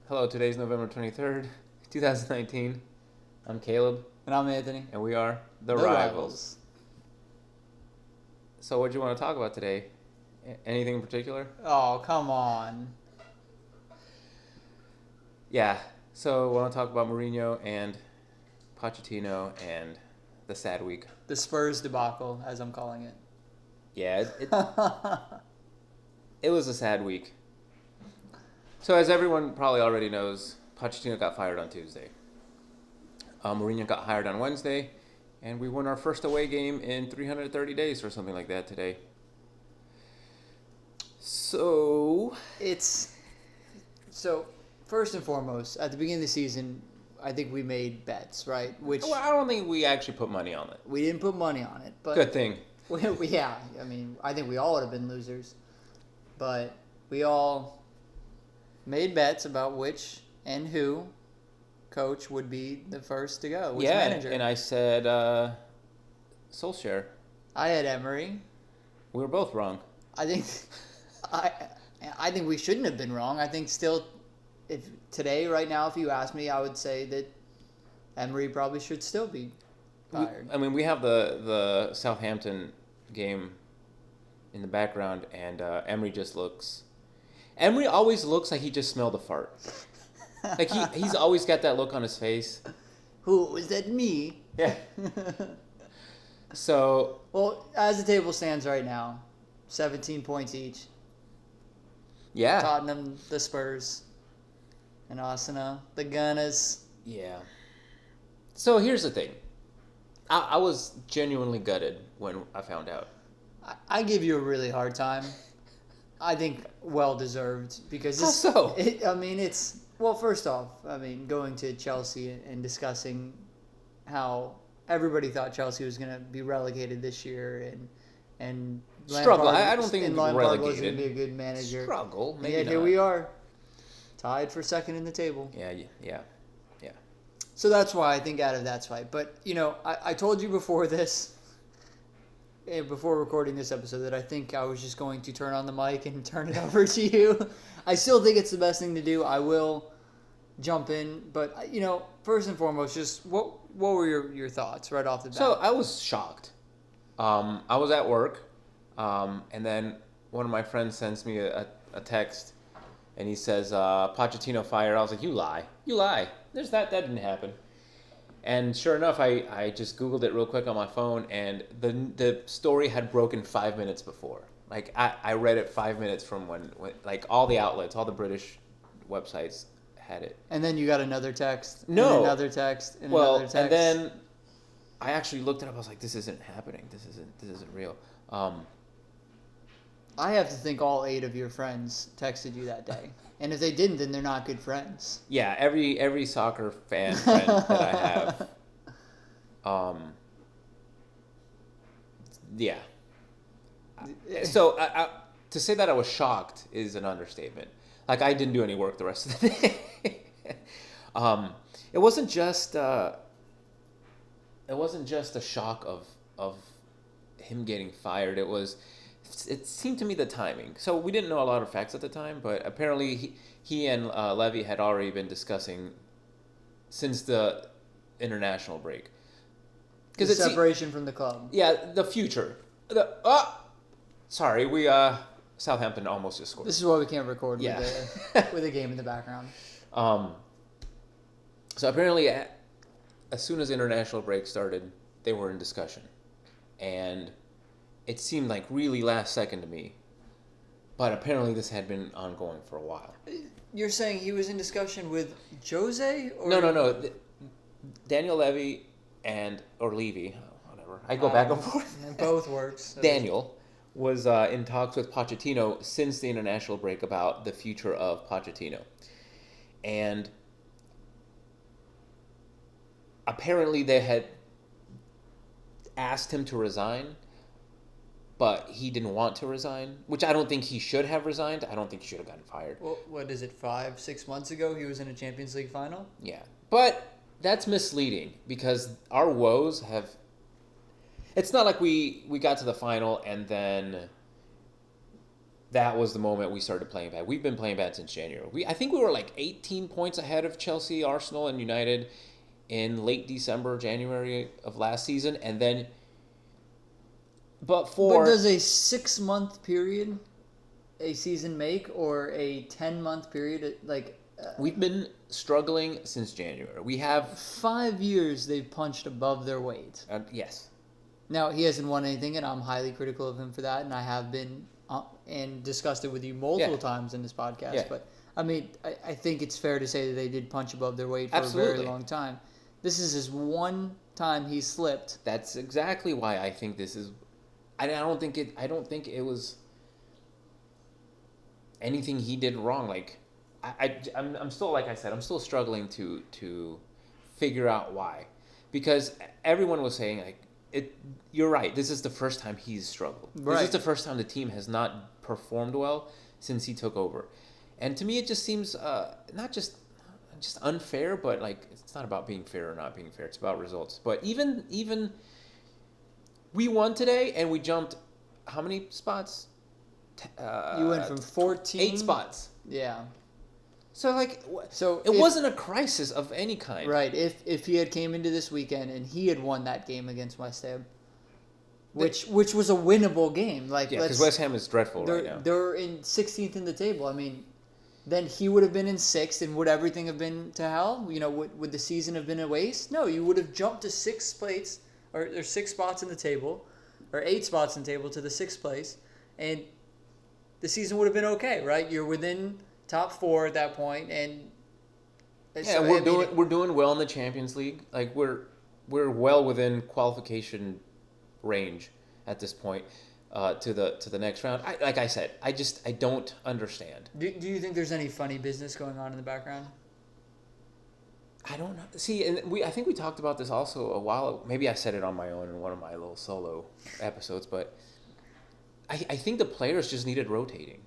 Hello, today's November 23rd, 2019. I'm Caleb, And I'm Anthony. and we are The The Rivals. So, what do you want to talk about today? Anything in particular? Oh, come on. Yeah, so I want to talk about Mourinho and Pochettino and the sad week. The Spurs debacle, as I'm calling it. Yeah, it was a sad week. So, as everyone probably already knows, Pochettino got fired on Tuesday. Mourinho got hired on Wednesday, and we won our first away game in 330 days or something like that today. So, So, first and foremost, at the beginning of the season, I think we made bets, right? Which well, I don't think we actually put money on it. we didn't put money on it. But Good thing. Yeah, I mean, I think we all would have been losers. But we all made bets about which and who coach would be the first to go, which manager. And I said Solskjaer. I had Emery. We were both wrong. I think I think we shouldn't have been wrong. I think still, if today, right now, if you ask me, I would say that Emery probably should still be fired. We have the Southampton game in the background, and Emery always looks like he just smelled a fart. Like he's always got that look on his face. Who was that? Me? Yeah. So, Well, as the table stands right now, 17 points each. yeah. Tottenham, the Spurs, and Arsenal, the Gunners. Yeah. So here's the thing. I was genuinely gutted when I found out. I give you a really hard time. I think well deserved because How so? Well, first off, going to Chelsea and discussing how everybody thought Chelsea was going to be relegated this year and Struggle. Lampard, I don't think and it'd be Lampard was relegated. going to be a good manager. Struggle. Maybe Yeah, not. here we are, tied for second in the table. Yeah. So that's why I think out of that's why. But I told you before before recording this episode, that I think I was just going to turn on the mic and turn it over to you. I still think it's the best thing to do. I will jump in, but first and foremost, just what were your thoughts right off the bat? So I was shocked. I was at work, and then one of my friends sends me a text, and he says, Pochettino fired. I was like, you lie. That didn't happen. And sure enough, I just Googled it real quick on my phone, and the story had broken 5 minutes before. Like, I read it 5 minutes from when like, all the outlets, all the British websites had it. And then you got another text. No. And another text. And Well, another text. and then I actually looked it up. I was like, this isn't happening. This isn't real. I have to think all 8 of your friends texted you that day. And if they didn't, then they're not good friends. Yeah, every soccer fan friend that I have. Yeah. So to say that I was shocked is an understatement. Like, I didn't do any work the rest of the day. It wasn't just a shock of him getting fired. It seemed to me the timing. So we didn't know a lot of facts at the time, but apparently he and Levy had already been discussing since the international break. The separation from the club. Yeah, the future. Sorry, Southampton almost just scored. This is why we can't record Yeah. with a game in the background. So apparently, as soon as international break started, they were in discussion, and it seemed like really last second to me. But apparently, this had been ongoing for a while. You're saying he was in discussion with Jose? Or... No. Daniel Levy or Levy, whatever. I go back and forth. Both works. Daniel was in talks with Pochettino since the international break about the future of Pochettino. And apparently they had asked him to resign, but he didn't want to resign, which I don't think he should have resigned. I don't think he should have gotten fired. Well, what is it, 5-6 months ago he was in a Champions League final? Yeah. But that's misleading because our woes have... It's not like we got to the final and then that was the moment we started playing bad. We've been playing bad since January. I think we were like 18 points ahead of Chelsea, Arsenal, and United in late December, January of last season, and then. But does a 6-month period a season make, or a 10-month period like? We've been struggling since January. We have 5 years they've punched above their weight. Yes. Now he hasn't won anything, and I'm highly critical of him for that, and I have been and discussed it with you multiple times in this podcast. Yeah. But I mean, I think it's fair to say that they did punch above their weight for Absolutely. a very long time. This is his one time he slipped. That's exactly why I think this is. I don't think it was anything he did wrong. Like, I'm still, like I said, I'm still struggling to figure out why, because everyone was saying like it. You're right. This is the first time he's struggled. Right. This is the first time the team has not performed well since he took over, and to me it just seems not just unfair, but like it's not about being fair or not being fair. It's about results. But even we won today, and we jumped how many spots? You went from 14... 8 spots. Yeah. So, like, it wasn't a crisis of any kind. Right. If he had came into this weekend and he had won that game against West Ham, which was a winnable game. Like, yeah, because West Ham is dreadful right now. They're in 16th in the table. I mean, then he would have been in 6th, and would everything have been to hell? You know, would the season have been a waste? No, you would have jumped to 6th place, or there's 6 spots in the table, or 8 spots in the table to the 6th place, and the season would have been okay, right? You're within top 4 at that point, and yeah, so, we're doing well in the Champions League. Like we're well within qualification range at this point to the next round. Like I said, I don't understand. Do you think there's any funny business going on in the background? I don't know. See, and I think we talked about this also a while ago. Maybe I said it on my own in one of my little solo episodes, but I think the players just needed rotating.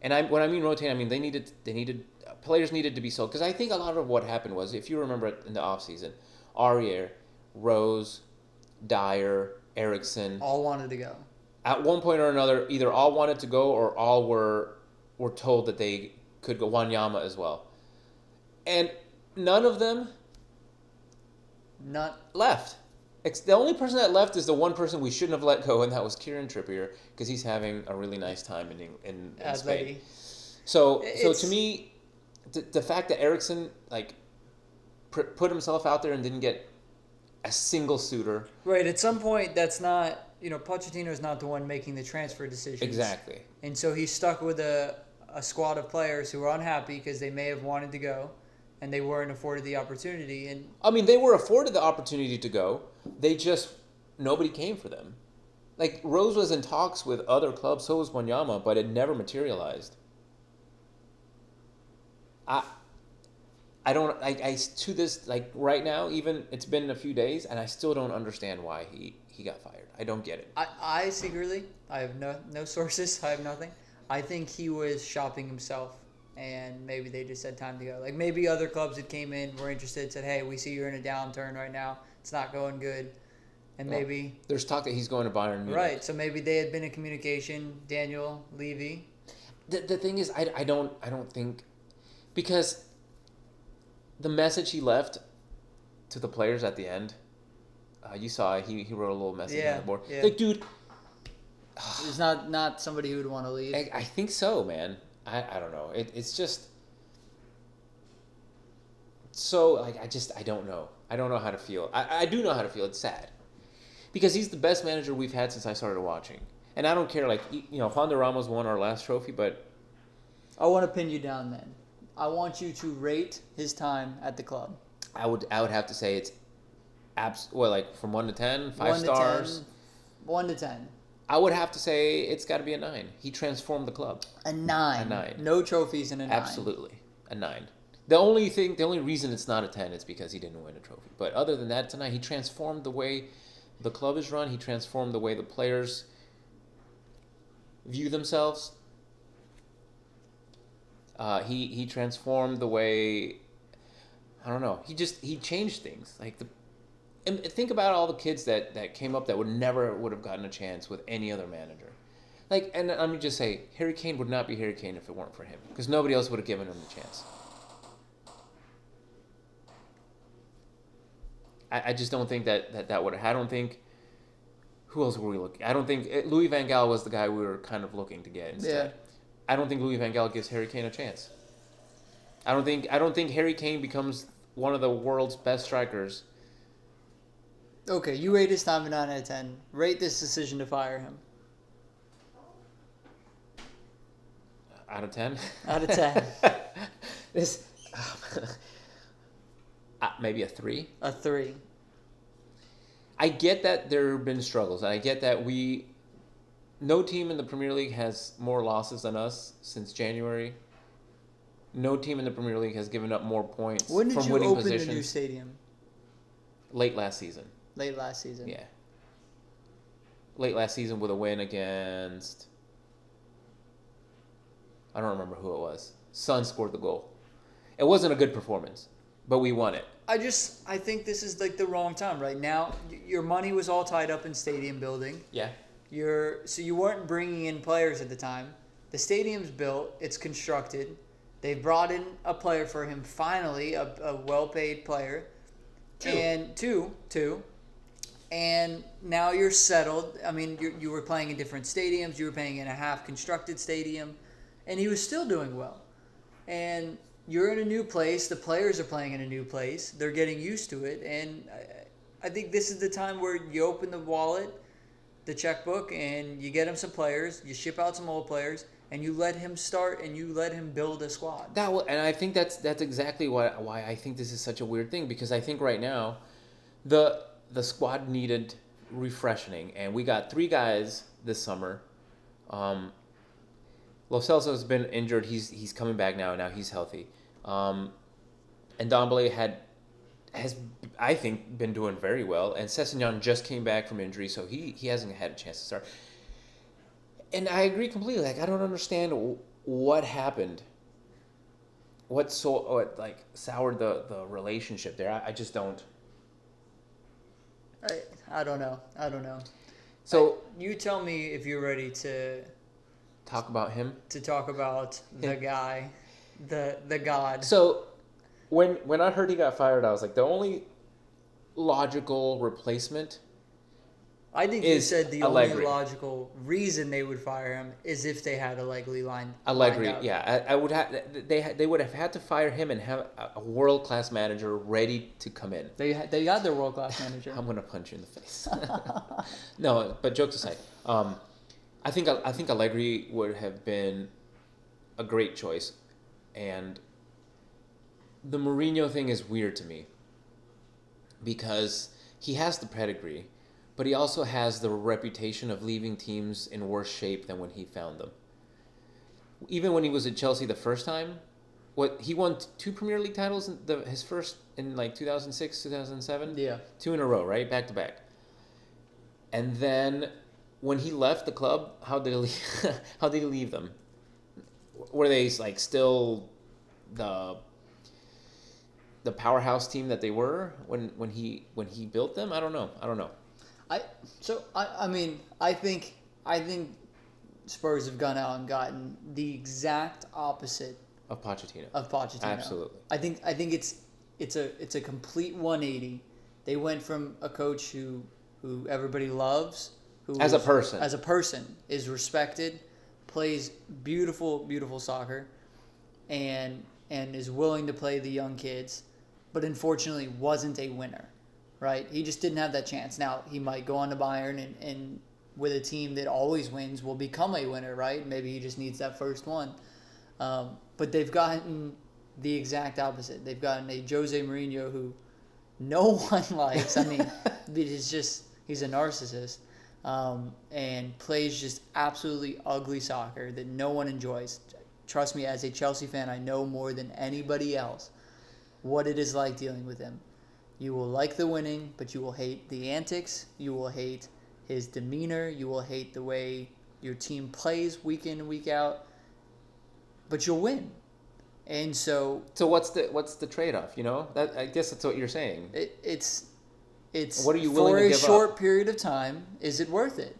And when I mean rotating, I mean they needed players needed to be sold, because I think a lot of what happened was, if you remember in the offseason, Aurier, Rose, Dyer, Eriksson all wanted to go. At one point or another, either all wanted to go or all were told that they could go. Wanyama as well. And none of them left. The only person that left is the one person we shouldn't have let go, and that was Kieran Trippier, because he's having a really nice time in Spain. So to me, the fact that Eriksson put himself out there and didn't get a single suitor. Right. At some point, that's not, Pochettino is not the one making the transfer decisions. Exactly. And so he's stuck with a squad of players who are unhappy because they may have wanted to go, and they weren't afforded the opportunity. And I mean, they were afforded the opportunity to go. Nobody came for them. Like, Rose was in talks with other clubs, so was Wanyama, but it never materialized. To this, right now, even, it's been a few days, and I still don't understand why he got fired. I don't get it. I secretly, I have no sources, I have nothing. I think he was shopping himself, and maybe they just said time to go. Like, maybe other clubs that came in were interested, said, hey, we see you're in a downturn right now. It's not going good. And maybe... There's talk that he's going to Bayern Munich. Right, so maybe they had been in communication, Daniel Levy. The thing is, I don't think... Because the message he left to the players at the end, you saw he wrote a little message on the board. Yeah. Like, dude... It's not somebody who would want to leave. I think so, man. I don't know. It's just... So, I don't know. I don't know how to feel. I do know how to feel. It's sad. Because he's the best manager we've had since I started watching. And I don't care, Juan de Ramos won our last trophy, but... I want to pin you down then. I want you to rate his time at the club. I would have to say it's... from 1 to 10? 5 stars? 1 to 10. I would have to say it's got to be a 9. He transformed the club. A 9. A 9. No trophies and a 9. Absolutely. A 9. The only reason it's not a 10 is because he didn't win a trophy. But other than that, tonight, he transformed the way the club is run. He transformed the way the players view themselves. He transformed the way, I don't know. He changed things. And think about all the kids that came up that would have gotten a chance with any other manager. Like, and let me just say, Harry Kane would not be Harry Kane if it weren't for him, because nobody else would have given him the chance. I just don't think that would. I don't think. Who else were we looking? I don't think Louis Van Gaal was the guy we were kind of looking to get instead. Yeah. I don't think Louis Van Gaal gives Harry Kane a chance. I don't think Harry Kane becomes one of the world's best strikers. Okay, you rate his time a 9 out of 10. Rate this decision to fire him. Out of 10? Out of 10. This maybe a 3. A 3. I get that there have been struggles. And I get that no team in the Premier League has more losses than us since January. No team in the Premier League has given up more points When did from you winning open positions. the new stadium? Late last season. Late last season. Yeah. Late last season with a win against... I don't remember who it was. Son scored the goal. It wasn't a good performance, but we won it. I think this is like the wrong time right now. Your money was all tied up in stadium building. Yeah. So you weren't bringing in players at the time. The stadium's built. It's constructed. They brought in a player for him finally, a well-paid player. Two. And now you're settled. I mean, you were playing in different stadiums. You were playing in a half-constructed stadium. And he was still doing well. And you're in a new place. The players are playing in a new place. They're getting used to it. And I think this is the time where you open the wallet, the checkbook, and you get him some players. You ship out some old players. And you let him start, and you let him build a squad. And I think that's exactly why I think this is such a weird thing, because I think right now the squad needed refreshing, and we got 3 guys this summer. Lo Celso has been injured. He's coming back now. Now he's healthy. And Dombele has I think been doing very well, and Sessegnon just came back from injury, so he hasn't had a chance to start. And I agree completely. Like, I don't understand what happened. What soured the relationship there. I just don't. I don't know. So you tell me if you're ready to talk about him. To talk about the guy, the god. So when I heard he got fired, I was like, the only logical replacement. I think you said the Allegri. only logical reason they would fire him is if they had Allegri lined up. Yeah, I would have. They would have had to fire him and have a world class manager ready to come in. They got their world class manager. I'm gonna punch you in the face. No, but jokes aside, I think Allegri would have been a great choice, and the Mourinho thing is weird to me because he has the pedigree. But he also has the reputation of leaving teams in worse shape than when he found them. Even when he was at Chelsea the first time, he won 2 Premier League titles his first in like 2006, 2007? Yeah. 2 in a row, right? Back to back. And then when he left the club, how did he leave them? Were they like still the powerhouse team that they were when he built them? I don't know. I think Spurs have gone out and gotten the exact opposite of Pochettino. Absolutely. I think it's a complete 180. They went from a coach who everybody loves, as a person is respected, plays beautiful soccer, and is willing to play the young kids, but unfortunately wasn't a winner. Right? He just didn't have that chance. Now, he might go on to Bayern and with a team that always wins will become a winner, right? Maybe he just needs that first one. But they've gotten the exact opposite. They've gotten a Jose Mourinho who no one likes. I mean, he's a narcissist and plays just absolutely ugly soccer that no one enjoys. Trust me, as a Chelsea fan, I know more than anybody else what it is like dealing with him. You will like the winning, but you will hate the antics. You will hate his demeanor. You will hate the way your team plays week in and week out. But you'll win, and so what's the trade-off? You know, I guess that's what you're saying. It's what are you willing for to a give short up? period of time. Is it worth it?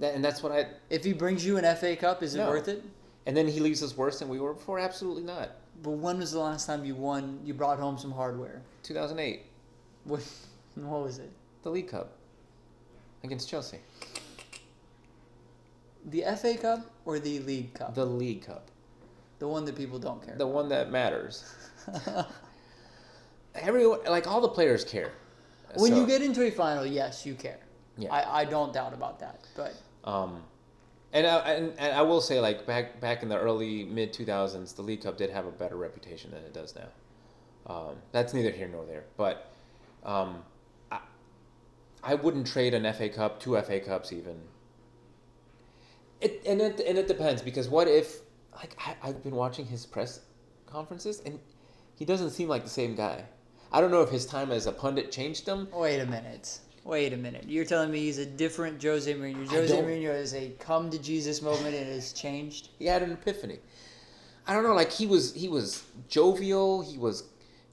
And that's what I. If he brings you an FA Cup, is it No. worth it? And then he leaves us worse than we were before. Absolutely not. But when was the last time you won? You brought home some hardware. 2008, What was it? the League Cup against Chelsea. The FA Cup or the League Cup? The League Cup, The one that people don't care the one that matters. Everyone, like all the players care. When So, you get into a final, yes, you care. Yeah. I don't doubt about that. But and I will say, like back in the early mid 2000s, the League Cup did have a better reputation than it does now. That's neither here nor there. But I wouldn't trade an FA Cup, 2 FA Cups even. It depends, because what if, like, I've been watching his press conferences and he doesn't seem like the same guy. I don't know if his time as a pundit changed him. wait a minute. You're telling me he's a different Jose Mourinho. Jose Mourinho is a come to Jesus moment and has changed. He had an epiphany. I don't know, like he was jovial. He was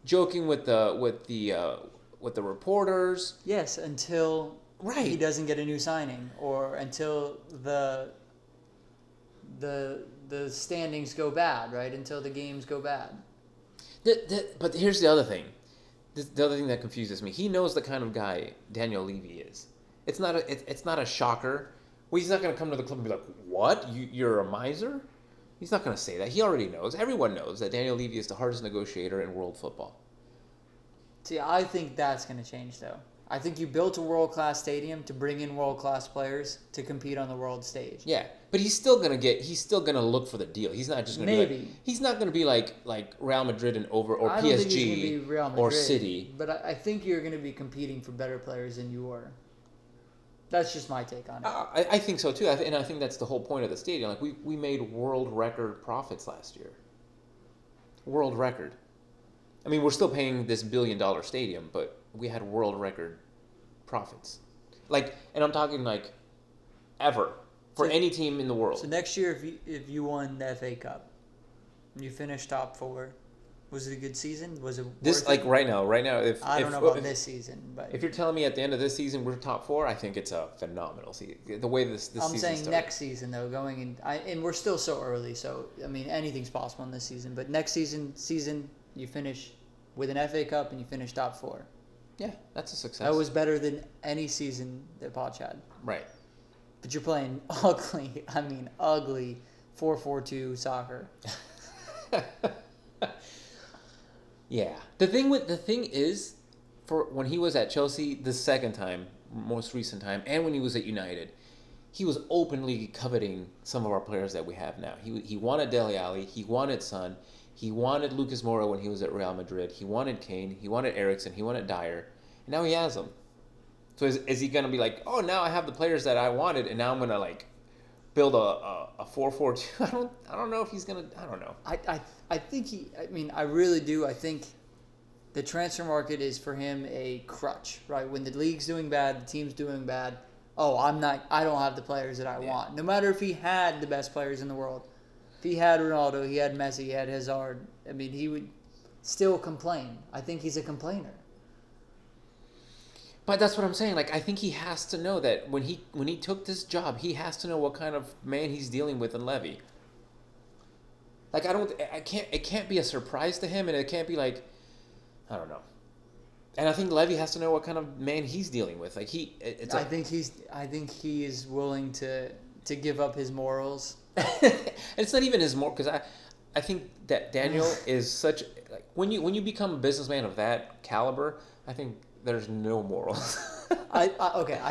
joking with the reporters. Yes, until Right. he doesn't get a new signing, or until the standings go bad, right? Until the games go bad. But here's the other thing. The other thing that confuses me. He knows the kind of guy Daniel Levy is. It's not a shocker. Well, he's not going to come to the club and be like, "What? You're a miser?" He's not going to say that. He already knows. Everyone knows that Daniel Levy is the hardest negotiator in world football. See, I think that's going to change, though. I think you built a world-class stadium to bring in world-class players to compete on the world stage. Yeah, but he's still gonna look for the deal. He's not just gonna Maybe. be like, he's not gonna be like Real Madrid and or I don't think he's PSG going to be Real Madrid, or City. but I think you're going to be competing for better players than you were. That's just my take on it. I think so too, and I think that's the whole point of the stadium. Like we made world record profits last year. World record. I mean, we're still paying this $1 billion stadium, but we had world record profits. Like, and I'm talking like ever for any team in the world. So next year, if you won the FA Cup, and you finished top 4, was it a good season? Was it This worth like it? right now, if I don't know about this season, but if you're telling me at the end of this season we're top 4, I think it's a phenomenal season. The way this I'm season saying started. next season though, going in, and we're still so early. So I mean, anything's possible in this season. But next season you finish with an FA Cup and you finish top 4. Yeah, that's a success. That was better than any season that Poch had. right. But you're playing ugly. I mean, ugly 4-4-2 soccer. Yeah. The thing is, for when he was at Chelsea the second time, most recent time, and when he was at United, he was openly coveting some of our players that we have now. He wanted Dele Alli, he wanted Son, he wanted Lucas Moura when he was at Real Madrid, he wanted Kane, he wanted Eriksen, he wanted Dyer, and now he has them. So is he going to be like, oh, now I have the players that I wanted, and now I'm going to like build a 4-4-2? I don't know if he's going to. I don't know. I think I really do. I think the transfer market is for him a crutch, right? When the league's doing bad, the team's doing bad. Oh, I don't have the players that I want. No matter if he had the best players in the world. If he had Ronaldo, he had Messi, he had Hazard, I mean, he would still complain. I think he's a complainer. But that's what I'm saying. Like, I think he has to know that when he took this job, he has to know what kind of man he's dealing with in Levy. Like, it can't be a surprise to him, and it can't be like, I don't know. And I think Levy has to know what kind of man he's dealing with. Like, I think he is willing to give up his morals. It's not even his more, because I think that Daniel is such, like, when you become a businessman of that caliber, I think there's no morals. I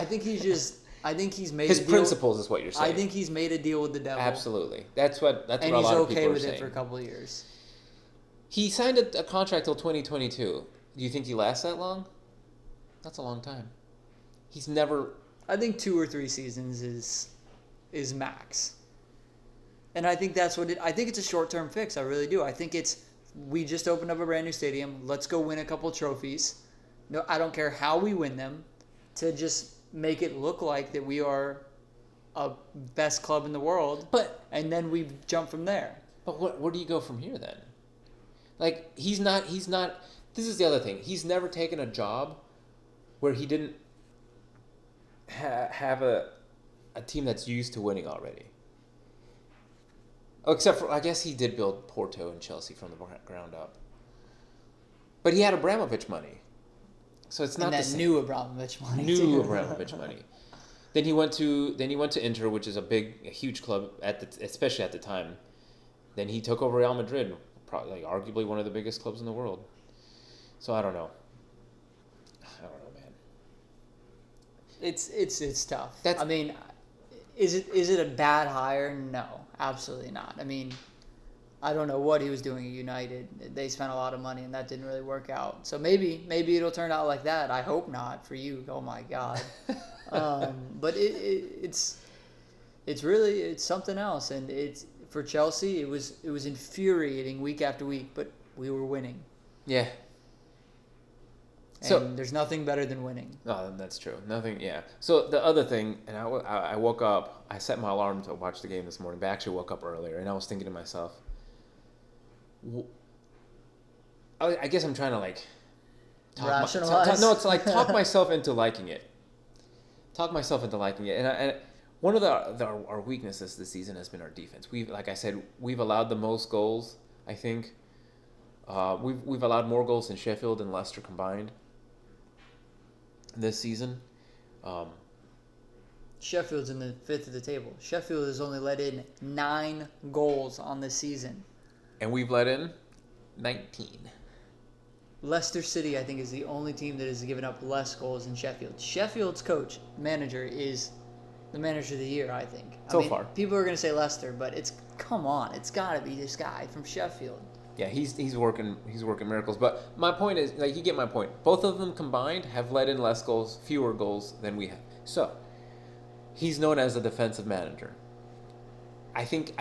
think he's made his a deal, principles is what you're saying. I think he's made a deal with the devil. Absolutely. That's what and a he's lot of okay people are with saying. it for a couple of years. He signed a contract till 2022. Do you think he lasts that long? That's a long time. He's never. I think 2 or 3 seasons is max. And I think that's what I think it's a short-term fix. I really do. I think we just opened up a brand new stadium. Let's go win a couple trophies. No, I don't care how we win them, to just make it look like that we are a best club in the world. And then we jump from there. But where do you go from here then? Like, he's not. This is the other thing. He's never taken a job where he didn't have a a team that's used to winning already. Oh, except for, I guess he did build Porto and Chelsea from the ground up. But he had Abramovich money. So it's not and the that same. New Abramovich money. New too. Abramovich money. Then he went to Inter, which is a huge club especially at the time. Then he took over Real Madrid, probably arguably one of the biggest clubs in the world. So I don't know. Man. It's tough. That's, I mean, is it a bad hire? No, absolutely not. I mean, I don't know what he was doing at United. They spent a lot of money and that didn't really work out. So maybe it'll turn out like that. I hope not for you. Oh my God. But it's something else, and it's for Chelsea. It was infuriating week after week, but we were winning. Yeah. And so there's nothing better than winning. No, that's true. Nothing. Yeah. So the other thing, and I woke up. I set my alarm to watch the game this morning, but I actually woke up earlier, and I was thinking to myself, I guess I'm trying to like rationalize. no, it's like talk myself into liking it. And one of our weaknesses this season has been our defense. Like I said, we've allowed the most goals. I think we've allowed more goals than Sheffield and Leicester combined this season. Sheffield's in the 5th of the table. Sheffield has only let in 9 goals on the season. And we've let in 19. Leicester City, I think, is the only team that has given up less goals than Sheffield. Sheffield's manager is the manager of the year, I think. So far. People are going to say Leicester, but come on, it's got to be this guy from Sheffield. Yeah, he's working miracles. But my point is, like, you get my point. Both of them combined have let in fewer goals than we have. So he's known as a defensive manager. I think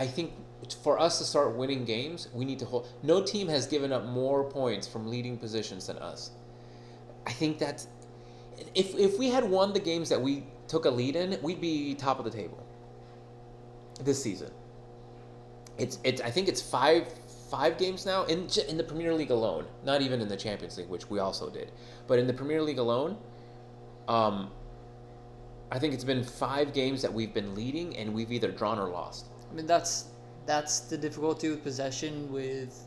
for us to start winning games, we need to hold. No team has given up more points from leading positions than us. I think that's if we had won the games that we took a lead in, we'd be top of the table this season. I think it's five games now in the Premier League alone, not even in the Champions League, which we also did, but in the Premier League alone, I think it's been 5 games that we've been leading and we've either drawn or lost. I mean, that's the difficulty with possession with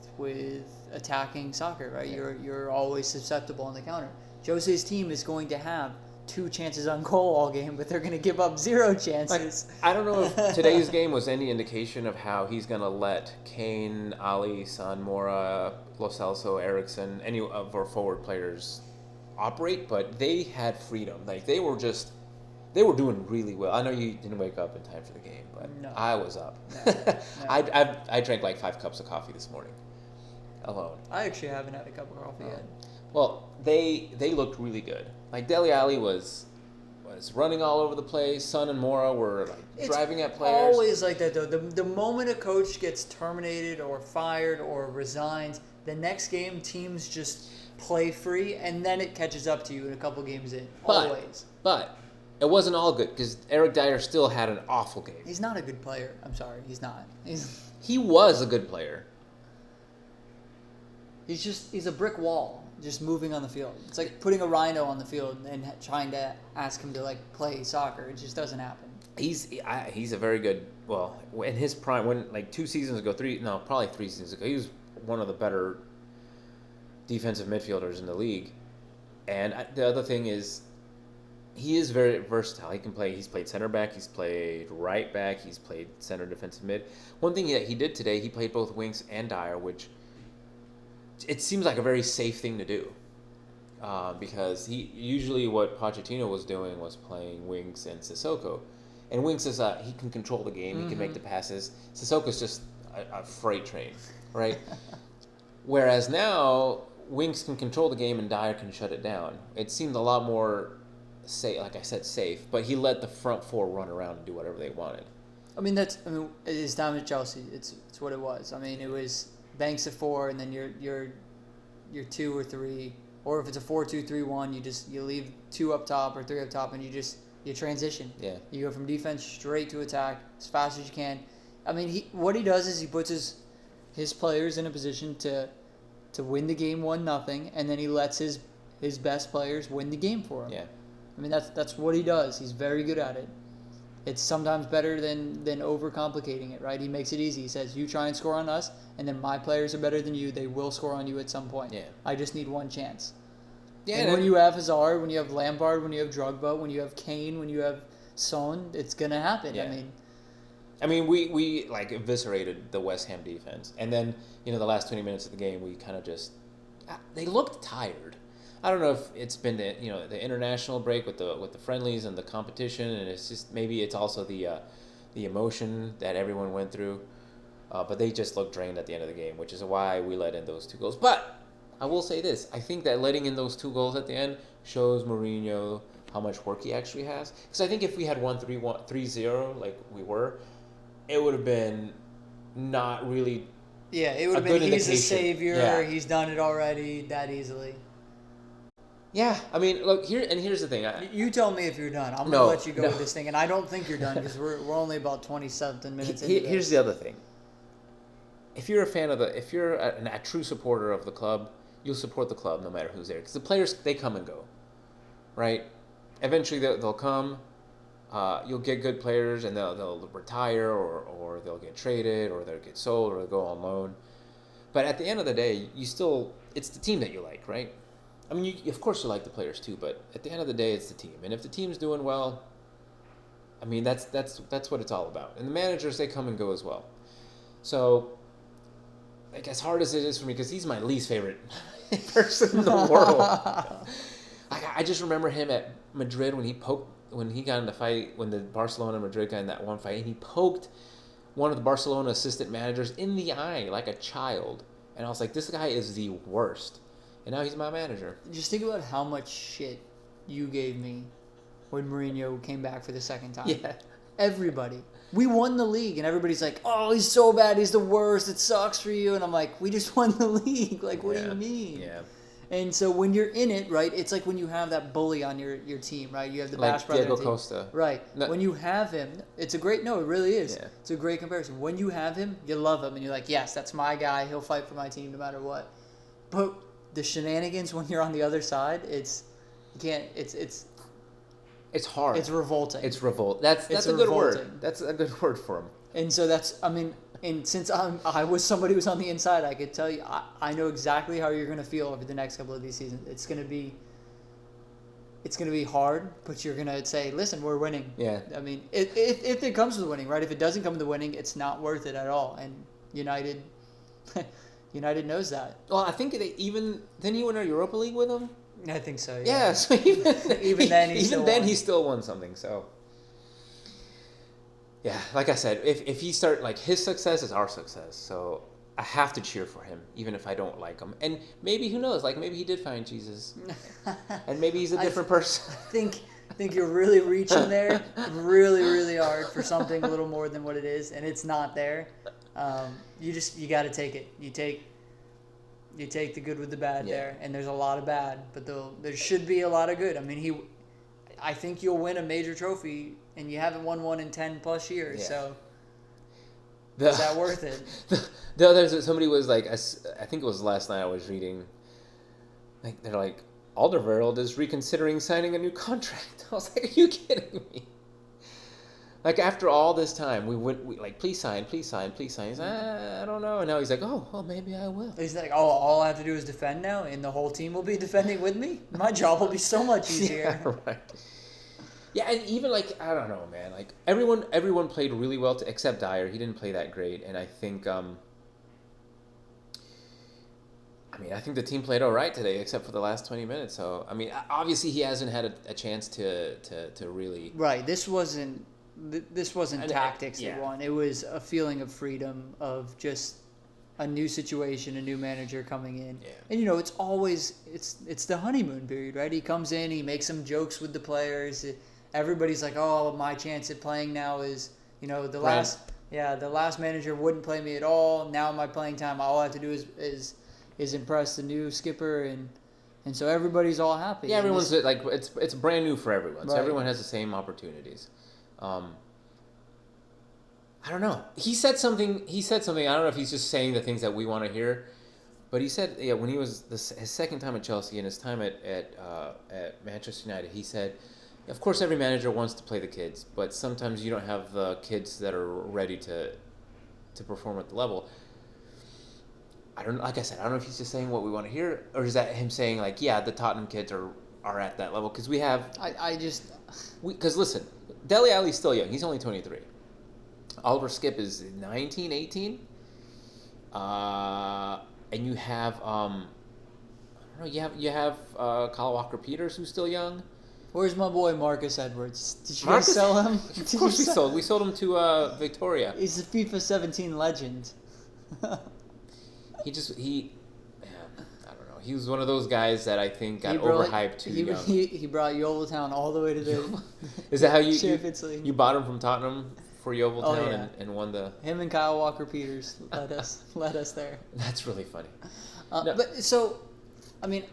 attacking soccer, right? Yeah. You're always susceptible on the counter. Jose's team is going to have 2 chances on goal all game, but they're going to give up 0 chances. I don't know if today's game was any indication of how he's going to let Kane, Ali, San Mora, Lo Celso, Eriksson, any of our forward players operate, but they had freedom. Like, they were doing really well. I know you didn't wake up in time for the game, but No. I was up. No. I drank like 5 cups of coffee this morning alone. I actually haven't had a cup of coffee yet. Well, they looked really good. Like, Dele Alli was running all over the place. Son and Mora were like driving at players. It's always like that, though. The moment a coach gets terminated or fired or resigns, the next game teams just play free, and then it catches up to you in a couple games in. Always. But it wasn't all good because Eric Dyer still had an awful game. He's not a good player. I'm sorry, he's not. He was a good player. He's a brick wall, just moving on the field. It's like putting a rhino on the field and trying to ask him to play soccer. It just doesn't happen. He's a very good. Well, in his prime, when 2 seasons ago, probably 3 seasons ago, he was one of the better defensive midfielders in the league. And the other thing is, he is very versatile. He can play. He's played center back. He's played right back. He's played center defensive mid. One thing that he did today, he played both Winks and Dyer, which it seems like a very safe thing to do. Because usually what Pochettino was doing was playing Winks and Sissoko. And Winks is he can control the game. He can make the passes. Sissoko's just a freight train, right? Whereas now Winks can control the game and Dyer can shut it down. It seemed a lot more safe, but he let the front 4 run around and do whatever they wanted. It's time at Chelsea. It's what it was. I mean, it was Banks at 4, and then your 2 or 3, or if it's a 4-2-3-1, you leave 2 up top or 3 up top, and you transition. Yeah. You go from defense straight to attack as fast as you can. I mean, what he does is he puts his players in a position to win the game 1-0, and then he lets his best players win the game for him. Yeah. I mean, that's what he does. He's very good at it. It's sometimes better than overcomplicating it, right? He makes it easy. He says, you try and score on us, and then my players are better than you. They will score on you at some point. Yeah. I just need one chance. Yeah, and when you have Hazard, when you have Lampard, when you have Drogba, when you have Kane, when you have Son, it's going to happen. Yeah. I mean, we like eviscerated the West Ham defense. And then, the last 20 minutes of the game, we kind of just... They looked tired. I don't know if it's been the international break with the friendlies and the competition, and it's just maybe it's also the emotion that everyone went through, but they just looked drained at the end of the game, which is why we let in those 2 goals. But I will say this: I think that letting in those 2 goals at the end shows Mourinho how much work he actually has. Because I think if we had won 3-0 like we were, it would have been not really. Yeah, it would have been he's a savior. Yeah. He's done it already that easily. Yeah, I mean, look here, and here's the thing. You tell me if you're done. I'm gonna let you go with this thing, and I don't think you're done because we're only about 20-something minutes into this. Here's the other thing. If you're a fan of if you're a true supporter of the club, you'll support the club no matter who's there, because the players, they come and go, right? Eventually they'll come. You'll get good players, and they'll retire, or they'll get traded, or they'll get sold, or they'll go on loan. But at the end of the day, it's the team that you like, right? I mean, of course you like the players too, but at the end of the day, it's the team. And if the team's doing well, I mean, that's what it's all about. And the managers, they come and go as well. So, like, as hard as it is for me, because he's my least favorite person in the world. I just remember him at Madrid when he got in the fight, when the Barcelona and Madrid got in that one fight, and he poked one of the Barcelona assistant managers in the eye like a child. And I was like, this guy is the worst. And now he's my manager. Just think about how much shit you gave me when Mourinho came back for the second time. Yeah. Everybody. We won the league, and everybody's like, oh, he's so bad, he's the worst, it sucks for you. And I'm like, we just won the league. Like, what do you mean? Yeah. And so when you're in it, right, it's like when you have that bully on your team, right? You have the Bash brother Diego team. Costa. Right. No. When you have him, it really is. Yeah. It's a great comparison. When you have him, you love him, and you're like, yes, that's my guy. He'll fight for my team no matter what. But the shenanigans when you're on the other side, it's hard. It's revolting. It's revolt. That's a good word. That's a good word for him. And so and since I was somebody who was on the inside, I could tell you, I know exactly how you're going to feel over the next couple of these seasons. It's going to be hard, but you're going to say, listen, we're winning. Yeah. I mean, if it comes to the winning, right? If it doesn't come to the winning, it's not worth it at all. And United knows that. Well, I think didn't he win a Europa League with them? I think so. Yeah. Yeah. So even then he still won something. So. Yeah, like I said, if he his success is our success. So I have to cheer for him, even if I don't like him. And maybe, who knows? Like, maybe he did find Jesus, and maybe he's a different person. I think you're really reaching there, really, really hard for something a little more than what it is, and it's not there. You got to take it. You take the good with the bad there, and there's a lot of bad, but there should be a lot of good. I mean, I think you'll win a major trophy, and you haven't won one in 10 plus years, so is that worth it? Somebody was like, I think it was last night I was reading, like, they're like, Alderweireld is reconsidering signing a new contract. I was like, are you kidding me? Like, after all this time, we like, please sign. He's like, I don't know. And now he's like, oh, well, maybe I will. He's like, oh, all I have to do is defend now, and the whole team will be defending with me? My job will be so much easier. Yeah, right. Yeah, and even, like, I don't know, man. Like, everyone played really well, except Dyer. He didn't play that great. And I think, I think the team played all right today, except for the last 20 minutes. So, I mean, obviously he hasn't had a chance to really... Right. This wasn't tactics that won. It was a feeling of freedom, of just a new situation, a new manager coming in. Yeah. And, it's always, it's the honeymoon period, right? He comes in, he makes some jokes with the players. Everybody's like, oh, my chance at playing now is, the last manager wouldn't play me at all. Now my playing time, all I have to do is impress the new skipper, and so everybody's all happy. Yeah, everyone's like, it's brand new for everyone. So everyone has the same opportunities. I don't know. He said something. I don't know if he's just saying the things that we want to hear, but he said, when he was his second time at Chelsea and his time at Manchester United, he said, Of course, every manager wants to play the kids, but sometimes you don't have the kids that are ready to perform at the level. I don't like I said, I don't know if he's just saying what we want to hear, or is that him saying like, yeah, the Tottenham kids are at that level because we have I just because listen, Dele Alli's still young. He's only 23. Oliver Skip is 19, 18. And you have I don't know, you have Kyle Walker Peters who's still young. where's my boy Marcus Edwards? Did you Marcus, guys sell him? Of course we sold him to Victoria. He's a FIFA 17 legend. He man, I don't know. He was one of those guys that I think got overhyped too young. He brought Yeovil all the way to the Is that how you Champions League. You bought him from Tottenham for Yeovil Oh, yeah. and won the? Him and Kyle Walker Peters led us there. That's really funny. No. But so, I mean,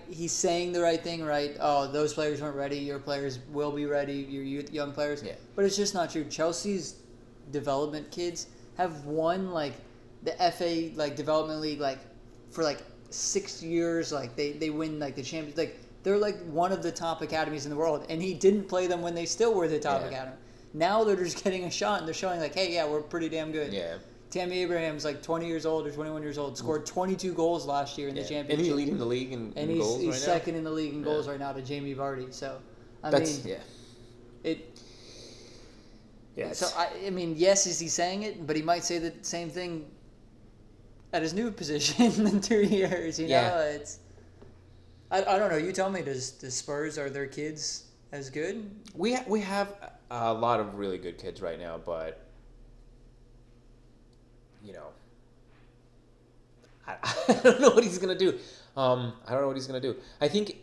he's saying the right thing, right? Oh, those players weren't ready. Your players will be ready. Your young players. Yeah. But it's just not true. Chelsea's development kids have won like the FA like development league like for like 6 years. Like they win like the Champions. Like they're like one of the top academies in the world, and he didn't play them when they still were the top academy. Now they're just getting a shot, and they're showing like, hey, yeah, we're pretty damn good. Yeah. Tammy Abraham's like 20 years old or 21 years old, scored 22 goals last year in the championship. And he's leading the league in goals right now. He's second in the league in goals right now to Jamie Vardy. So, I mean, yes, is he saying it? But he might say the same thing at his new position in 2 years. You know, it's. I don't know. You tell me. Does Spurs, are their kids as good? We have a lot of really good kids right now, but you know, I don't know what he's gonna do. I don't know what he's gonna do. I think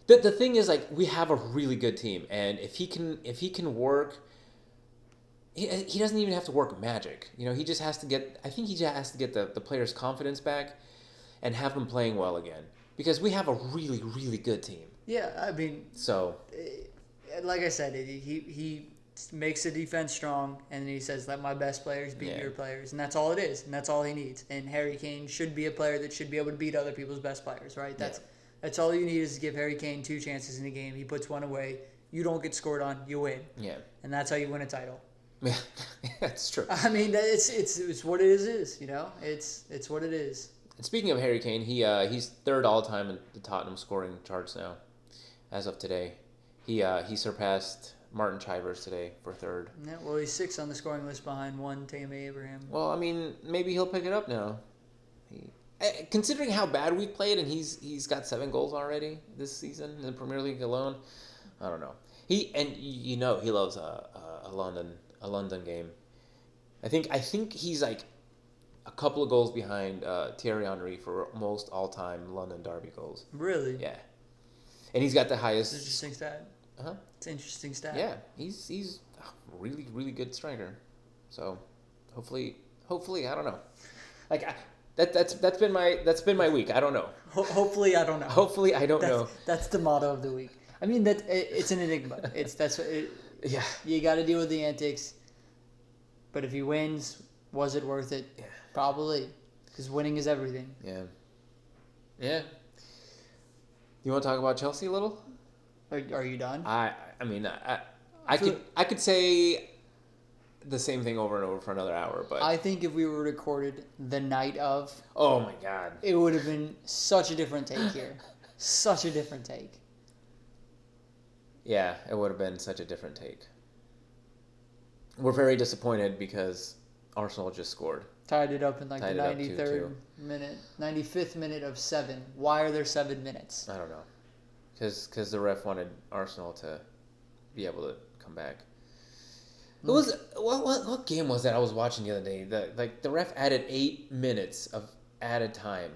the thing is like we have a really good team, and if he can work. He doesn't even have to work magic. You know, he just has to get. I think he just has to get the players' confidence back, and have them playing well again. Because we have a really, really good team. Yeah, I mean, so like I said, he makes the defense strong, and then he says, "Let my best players beat your players," and that's all it is, and that's all he needs. And Harry Kane should be a player that should be able to beat other people's best players, right? That's all you need is to give Harry Kane 2 chances in a game. He puts one away. You don't get scored on, you win. Yeah, and that's how you win a title. Yeah, that's true. I mean, it's what it is. You know, it's what it is. And speaking of Harry Kane, he's third all time in the Tottenham scoring charts now, as of today. He surpassed Martin Chivers today for third. Yeah, well, he's 6th on the scoring list behind one Tammy Abraham. Well, I mean, maybe he'll pick it up now. Considering how bad we've played, and he's got 7 goals already this season in the Premier League alone. I don't know. He loves a London game. I think he's like a couple of goals behind Thierry Henry for most all-time London derby goals. Really? Yeah. And he's got the highest. It's an interesting stat. It's an interesting stat. Yeah, he's a really, really good striker. So, hopefully I don't know. Like that's been my week. I don't know. Hopefully I don't know. Hopefully I don't know. That's the motto of the week. I mean it's an enigma. Yeah. You got to deal with the antics. But if he wins, was it worth it? Yeah. Probably, because winning is everything. Yeah. Yeah. You want to talk about Chelsea a little? Are you done? I mean I could say the same thing over and over for another hour, but I think if we were recorded the night of, oh my god, it would have been such a different take here. Such a different take. Yeah, it would have been such a different take. We're very disappointed because Arsenal just scored. Tied it up in like the 93rd minute, 95th minute of 7. Why are there 7 minutes? I don't know. Because the ref wanted Arsenal to be able to come back. It was what game was that I was watching the other day? The ref added 8 minutes of added time.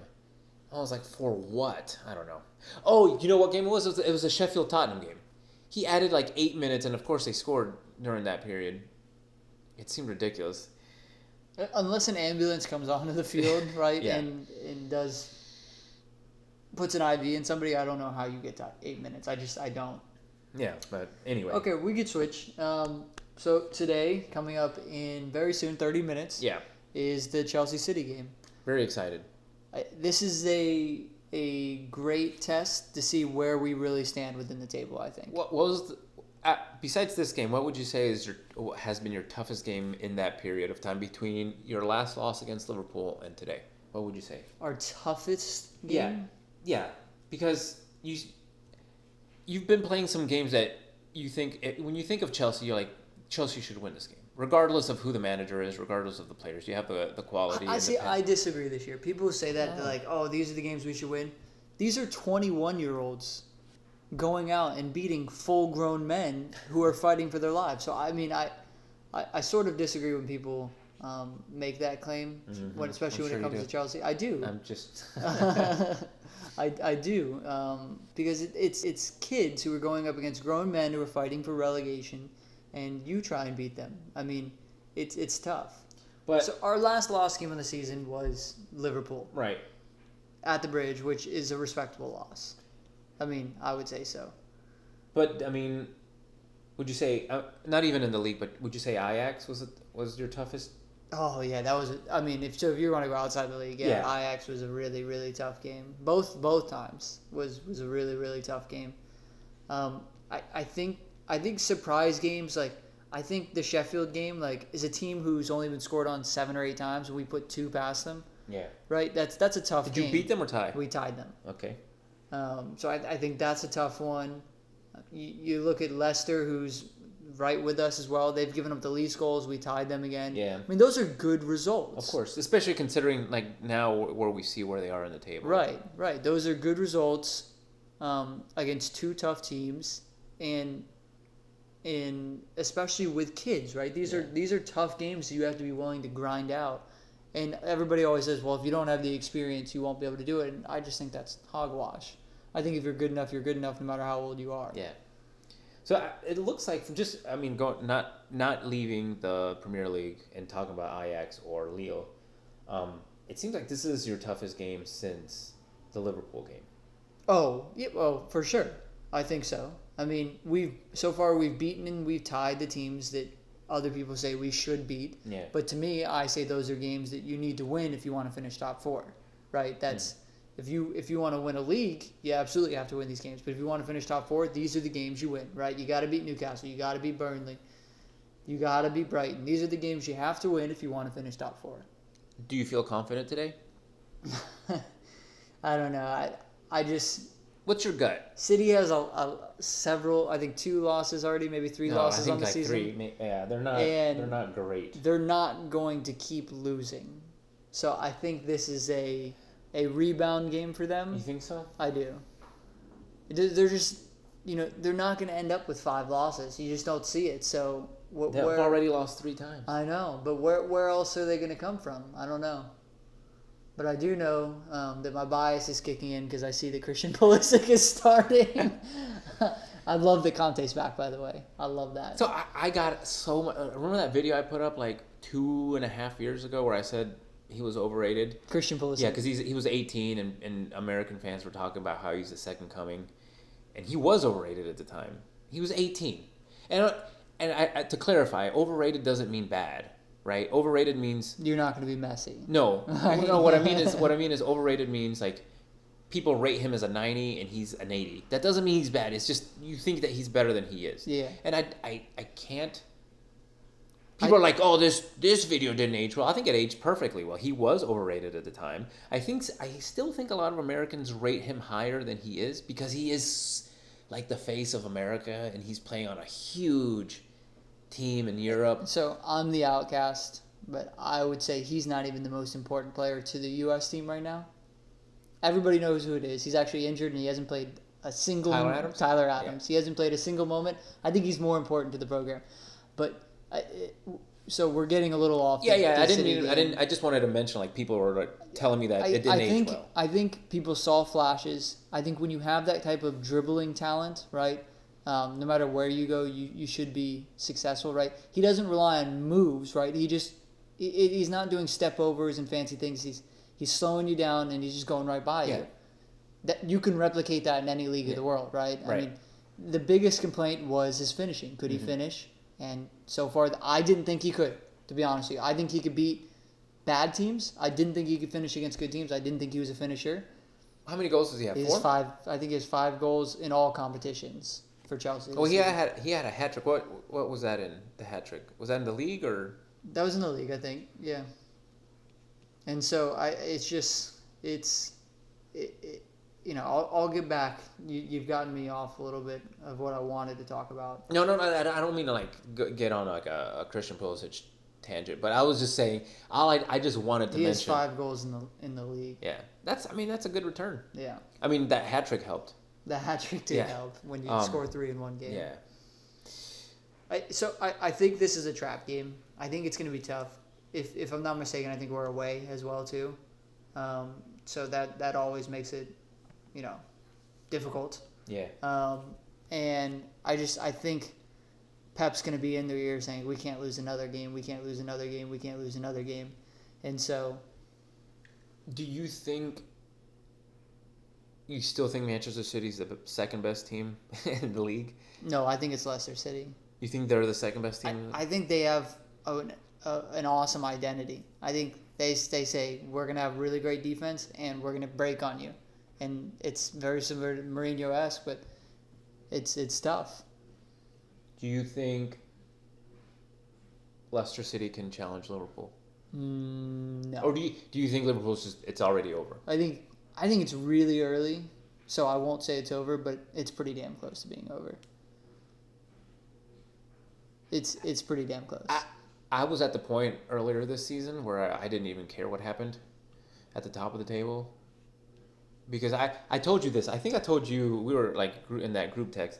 I was like, for what? I don't know. Oh, you know what game it was? It was a Sheffield Tottenham game. He added like 8 minutes, and of course they scored during that period. It seemed ridiculous. Unless an ambulance comes onto the field, right, yeah. and puts an IV in somebody, I don't know how you get to 8 minutes. I don't. Yeah, but anyway. Okay, we could switch. So today, coming up in very soon, 30 minutes. Yeah. Is the Chelsea City game. Very excited. This is a a great test to see where we really stand within the table, I think. What was besides this game? What would you say has been your toughest game in that period of time between your last loss against Liverpool and today? What would you say? Our toughest game? Yeah, because you've been playing some games that when you think of Chelsea, you're like, Chelsea should win this game, regardless of who the manager is, regardless of the players. You have the quality. I disagree this year. People who say that, they're like, oh, these are the games we should win. These are 21-year-olds going out and beating full-grown men who are fighting for their lives. So, I mean, I sort of disagree when people make that claim, especially when it comes to Chelsea. I do. I'm just... I do. Because it's kids who are going up against grown men who are fighting for relegation, and you try and beat them. I mean, it's tough. But so our last loss game of the season was Liverpool. Right. At the Bridge, which is a respectable loss. I mean, I would say so. But, I mean, would you say, not even in the league, but would you say Ajax was your toughest? Oh, yeah, that was, I mean, if you want to go outside the league, yeah, Ajax was a really, really tough game. Both times was a really, really tough game. I think surprise games, like, I think the Sheffield game, like, is a team who's only been scored on 7 or 8 times, and we put 2 past them. Yeah. Right? That's a tough game. Did you beat them or tie? We tied them. Okay. So I think that's a tough one. You look at Leicester, who's right with us as well. They've given up the least goals. We tied them again. Yeah. I mean, those are good results. Of course, especially considering like now where we see where they are in the table. Right. Those are good results against 2 tough teams, and especially with kids. Right. These are tough games that you have to be willing to grind out. And everybody always says, well, if you don't have the experience, you won't be able to do it. And I just think that's hogwash. I think if you're good enough no matter how old you are. Yeah. So it looks like not leaving the Premier League and talking about Ajax or Lille, it seems like this is your toughest game since the Liverpool game. Oh, yeah, well, for sure. I think so. I mean, we've beaten and we've tied the teams that other people say we should beat. Yeah. But to me, I say those are games that you need to win if you want to finish top 4. Right? That's if you want to win a league, you absolutely have to win these games. But if you want to finish top 4, these are the games you win, right? You got to beat Newcastle, you got to beat Burnley, you got to beat Brighton. These are the games you have to win if you want to finish top 4. Do you feel confident today? I don't know. I just... What's your gut? City has several, I think 2 losses already, maybe 3 losses on the season. 3. Yeah, they're not great. They're not going to keep losing. So I think this is a rebound game for them. You think so? I do. They're just, they're not going to end up with 5 losses. You just don't see it. So they've already lost 3 times. I know, but where else are they going to come from? I don't know. But I do know that my bias is kicking in because I see that Christian Pulisic is starting. I love that Conte's back, by the way. I love that. So I got so much. Remember that video I put up like 2.5 years ago where I said he was overrated? Christian Pulisic. Yeah, because he was 18 and American fans were talking about how he's the second coming. And he was overrated at the time. He was 18. And I, to clarify, overrated doesn't mean bad. Right, overrated means you're not going to be messy. No, what I mean is overrated means like people rate him as a 90 and he's an 80. That doesn't mean he's bad. It's just you think that he's better than he is. Yeah. And I can't. People are like, oh, this video didn't age well. I think it aged perfectly well. He was overrated at the time. I still think a lot of Americans rate him higher than he is because he is like the face of America and he's playing on a huge team in Europe. So I'm the outcast, but I would say he's not even the most important player to the U.S. team right now. Everybody knows who it is. He's actually injured and he hasn't played a single... Tyler Adams. Yeah. He hasn't played a single moment. I think he's more important to the program. But so we're getting a little off. Yeah. I just wanted to mention like people were like telling me that it didn't age well. I think people saw flashes. I think when you have that type of dribbling talent, right? No matter where you go, you should be successful, right? He doesn't rely on moves, right? He's not doing step overs and fancy things. He's slowing you down and he's just going right by you. That you can replicate that in any league of the world, right? I mean, the biggest complaint was his finishing. Could he finish? And so far, I didn't think he could. To be honest with you, I think he could beat bad teams. I didn't think he could finish against good teams. I didn't think he was a finisher. How many goals does he have? He has 4? 5. I think he has 5 goals in all competitions for Chelsea. Well, this he season. had a hat trick. What was that in the hat trick? Was that in the league or? That was in the league, I think. Yeah. And so it's I'll get back. You've gotten me off a little bit of what I wanted to talk about. No. I don't mean to like get on like a Christian Pulisic tangent, but I was just saying. I just wanted to He has mention. 5 goals in the league. Yeah, that's a good return. Yeah. I mean that hat trick helped. The hat trick did help when you score 3 in one game. Yeah. I think this is a trap game. I think it's going to be tough. If I'm not mistaken, I think we're away as well too. So that always makes it, difficult. Yeah. And I think Pep's going to be in their ear saying, we can't lose another game, we can't lose another game, we can't lose another game. And so... Do you think... You still think Manchester City's the second best team in the league? No, I think it's Leicester City. You think they're the second best team? I think they have an awesome identity. I think they say, we're going to have really great defense and we're going to break on you. And it's very similar to Mourinho-esque, but it's tough. Do you think Leicester City can challenge Liverpool? No. Or do you think Liverpool's it's already over? I think it's really early, so I won't say it's over, but it's pretty damn close to being over. It's pretty damn close. I was at the point earlier this season where I didn't even care what happened at the top of the table. Because I told you this. I think I told you, we were like in that group text.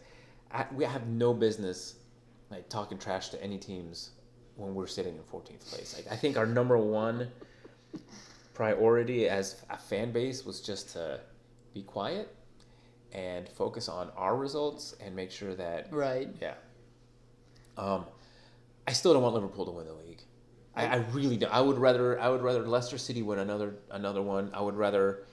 We have no business like talking trash to any teams when we're sitting in 14th place. Like I think our number one priority as a fan base was just to be quiet and focus on our results and make sure that right. Yeah. I still don't want Liverpool to win the league. I really don't. I would rather Leicester City win another one. I would rather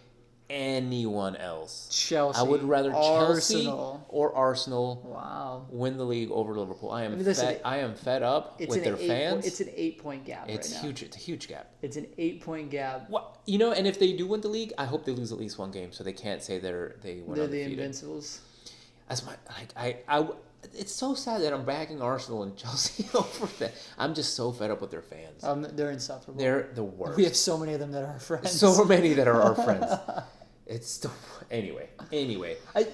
anyone else. Chelsea. I would rather Chelsea Arsenal. or Arsenal Wow. win the league over Liverpool. I am fed up with their fans. It's an 8-point gap It's right now. huge. It's a huge gap. It's an 8-point gap. What and if they do win the league, I hope they lose at least one game so they can't say they went They're undefeated. the Invincibles. That's my I. It's so sad that I'm backing Arsenal and Chelsea over that. I'm just so fed up with their fans. They're insufferable. They're the worst. We have so many of them that are our friends. So many that are our friends. It's the anyway. I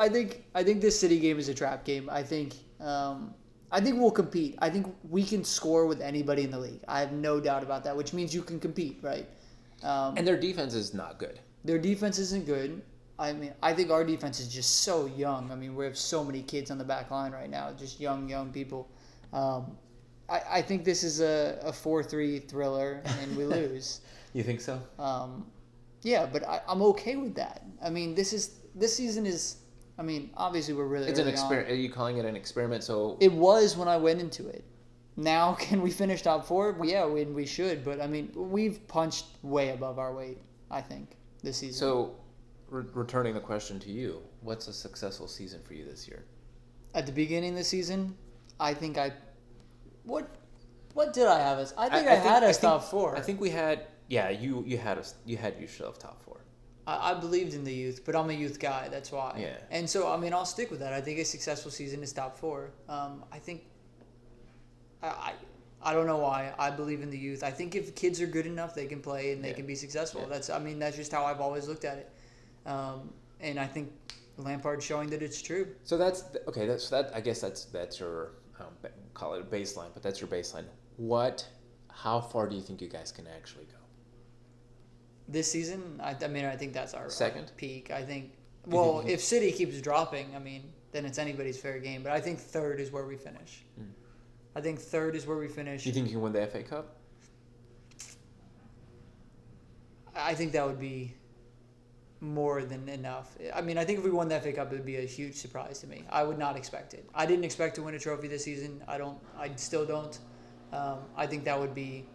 think this City game is a trap game. I think we'll compete. I think we can score with anybody in the league. I have no doubt about that, which means you can compete, right? And their defense is not good. Their defense isn't good. I mean, I think our defense is just so young. I mean, we have so many kids on the back line right now, just young people. I think this is a 4-3 thriller, and we lose. You think so? Yeah, but I'm okay with that. I mean, this season is. I mean, obviously we're really. It's an experiment. Are you calling it an experiment? So it was when I went into it. Now, can we finish top 4? Yeah, we should. But I mean, we've punched way above our weight, I think, this season. So, returning the question to you, what's a successful season for you this year? At the beginning of the season, I think what did I have us? I think I had us top 4. I think we had. Yeah, you had us. You had yourself top 4. I believed in the youth, but I'm a youth guy. That's why. Yeah. And so, I mean, I'll stick with that. I think a successful season is top 4. I think. I don't know why. I believe in the youth. I think if kids are good enough, they can play and they can be successful. Yeah. That's just how I've always looked at it. And I think Lampard's showing that it's true. So that's okay. I guess that's your call it a baseline, but that's your baseline. How far do you think you guys can actually go? This season, I think that's our second peak. I think. Well, if City keeps dropping, I mean, then it's anybody's fair game. But I think 3rd is where we finish. I think 3rd is where we finish. Do you think you can win the FA Cup? I think that would be more than enough. I mean, I think if we won the FA Cup, it would be a huge surprise to me. I would not expect it. I didn't expect to win a trophy this season. I still don't. I think that would be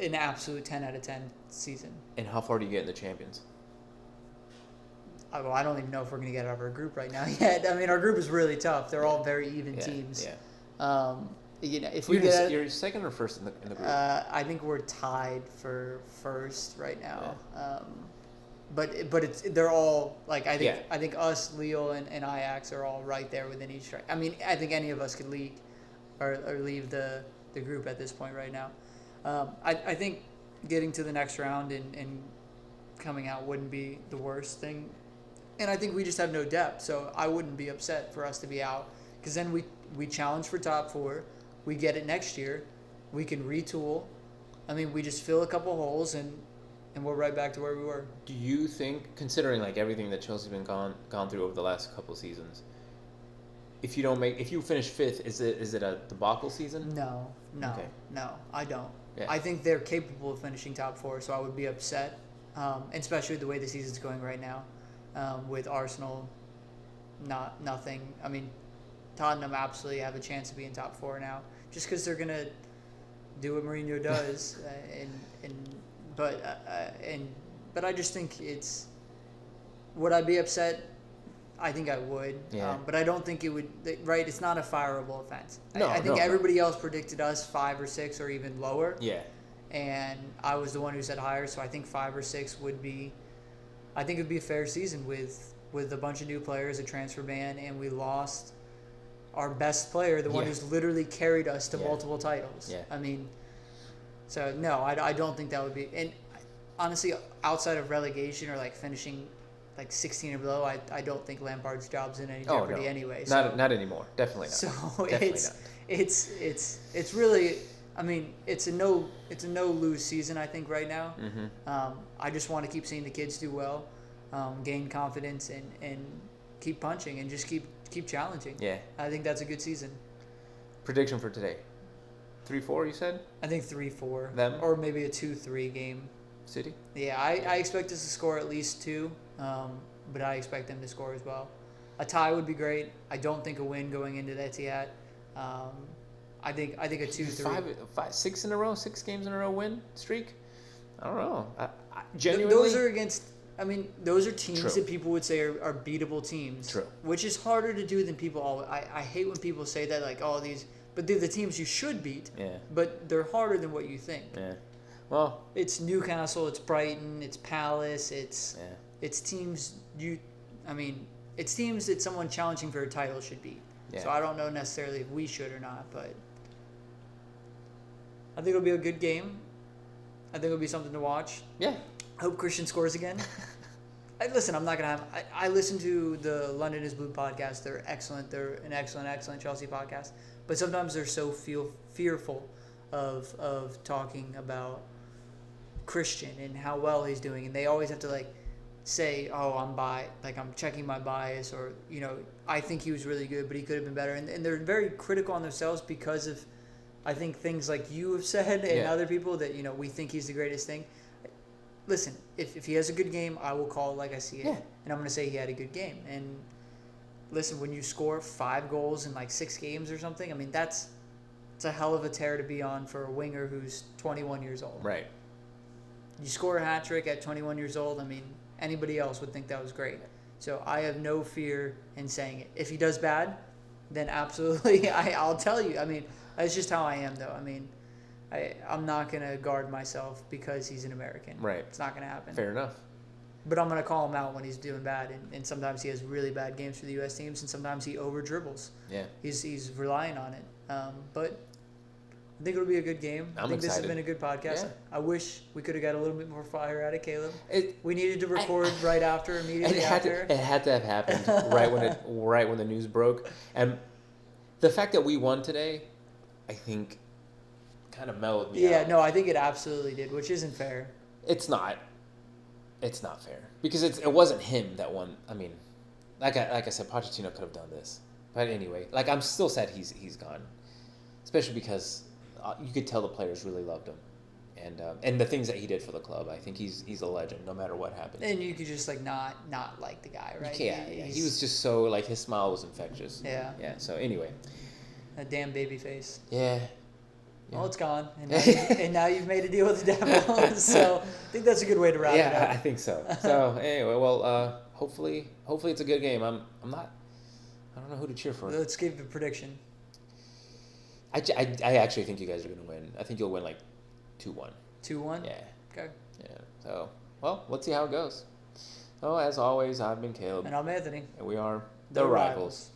an absolute 10 out of 10 season. And how far do you get in the Champions? I don't even know if we're going to get out of our group right now yet. I mean, our group is really tough. They're all very even teams. Yeah. If you're second or first in the group. I think we're tied for first right now. they're all like I think Yeah. I think us, Lille, and Ajax are all right there within each strike. I mean, I think any of us could leave or leave the group at this point right now. I think getting to the next round and coming out wouldn't be the worst thing, and I think we just have no depth, so I wouldn't be upset for us to be out because then we challenge for top four, we get it next year, we can retool. I mean, we just fill a couple holes and we're right back to where we were. Do you think, considering like everything that Chelsea's been gone through over the last couple seasons, if you finish fifth, is it a debacle season? No, Okay. no, I don't. Yeah. I think they're capable of finishing top four, so I would be upset, especially the way the season's going right now, with Arsenal, nothing. I mean, Tottenham absolutely have a chance to be in top four now, just because they're gonna do what Mourinho does, but I just think it's. Would I be upset? I think I would, Yeah. but I don't think it would. Right, it's not a fireable offense. No, I think no. everybody else predicted us 5 or 6 or even lower, Yeah. and I was the one who said higher. So I think 5 or 6 would be. I think it would be a fair season with a bunch of new players, a transfer ban, and we lost our best player, the one Yeah. who's literally carried us to Yeah. multiple titles. Yeah. I mean, so no, I don't think that would be. And honestly, outside of relegation or like finishing like 16 or below, I don't think Lampard's job's in any jeopardy no. anyway. Not anymore. Definitely not. So Definitely it's really. I mean, it's a no lose season. I think right now. Mm-hmm. I just want to keep seeing the kids do well, gain confidence, and keep punching and just keep challenging. Yeah. I think that's a good season. Prediction for today. 3-4, you said? I think 3-4. Them? Or maybe a 2-3 game. City? Yeah, I expect us to score at least 2, but I expect them to score as well. A tie would be great. I don't think a win going into the Etihad. I think a 2-3. 6 games in a row win streak? I don't know. I genuinely. Those are against. I mean, those are teams True. that people would say are beatable teams. True. Which is harder to do than people always. I hate when people say that, like, oh, these. But they're the teams you should beat. Yeah. But they're harder than what you think. Yeah. Well. It's Newcastle, it's Brighton, it's Palace, it's teams it's teams that someone challenging for a title should beat. Yeah. So I don't know necessarily if we should or not, but I think it'll be a good game. I think it'll be something to watch. Yeah. I hope Christian scores again. Listen, I'm not going to have... I listen to the London is Blue podcast. They're excellent. They're an excellent Chelsea podcast. But sometimes they're so fearful of talking about Christian and how well he's doing. And they always have to, like, say, oh, I'm checking my bias, or, you know, I think he was really good, but he could have been better. And they're very critical on themselves because of, I think, things like you have said and other people that, you know, we think he's the greatest thing. Listen, if he has a good game, I will call it like I see it. Yeah. And I'm going to say he had a good game. And listen, when you score 5 goals in like 6 games or something, I mean, it's a hell of a tear to be on for a winger who's 21 years old. Right. You score a hat trick at 21 years old, I mean, anybody else would think that was great. So I have no fear in saying it. If he does bad, then absolutely, I'll tell you. I mean, that's just how I am, though. I mean, I'm not going to guard myself because he's an American. Right. It's not going to happen. Fair enough. But I'm going to call him out when he's doing bad. And sometimes he has really bad games for the U.S. teams, and sometimes he over-dribbles. Yeah. He's relying on it. But I think it'll be a good game. I think excited. This has been a good podcast. Yeah. I wish we could have got a little bit more fire out of Caleb. It, We needed to record immediately after. It had to have happened right when the news broke, and the fact that we won today, I think, kind of mellowed me out. Yeah, no, I think it absolutely did, which isn't fair. It's not fair because it wasn't him that won. I mean, like I said, Pochettino could have done this, but anyway, like I'm still sad he's gone, especially because you could tell the players really loved him. And the things that he did for the club, I think he's a legend no matter what happens. And you could just like not like the guy, right? Yeah, he was just so like his smile was infectious. Yeah. Yeah. So anyway. A damn baby face. Yeah. Well, it's gone, and now you've made a deal with the devil. So I think that's a good way to wrap it up. Yeah, I think so. So anyway, well, hopefully it's a good game. I don't know who to cheer for. Let's give a prediction. I actually think you guys are gonna win. I think you'll win like 2-1. 2-1. Yeah. Okay. Yeah. So, well, let's see how it goes. So, as always, I've been Caleb, And I'm Anthony. and we are The the Rivals.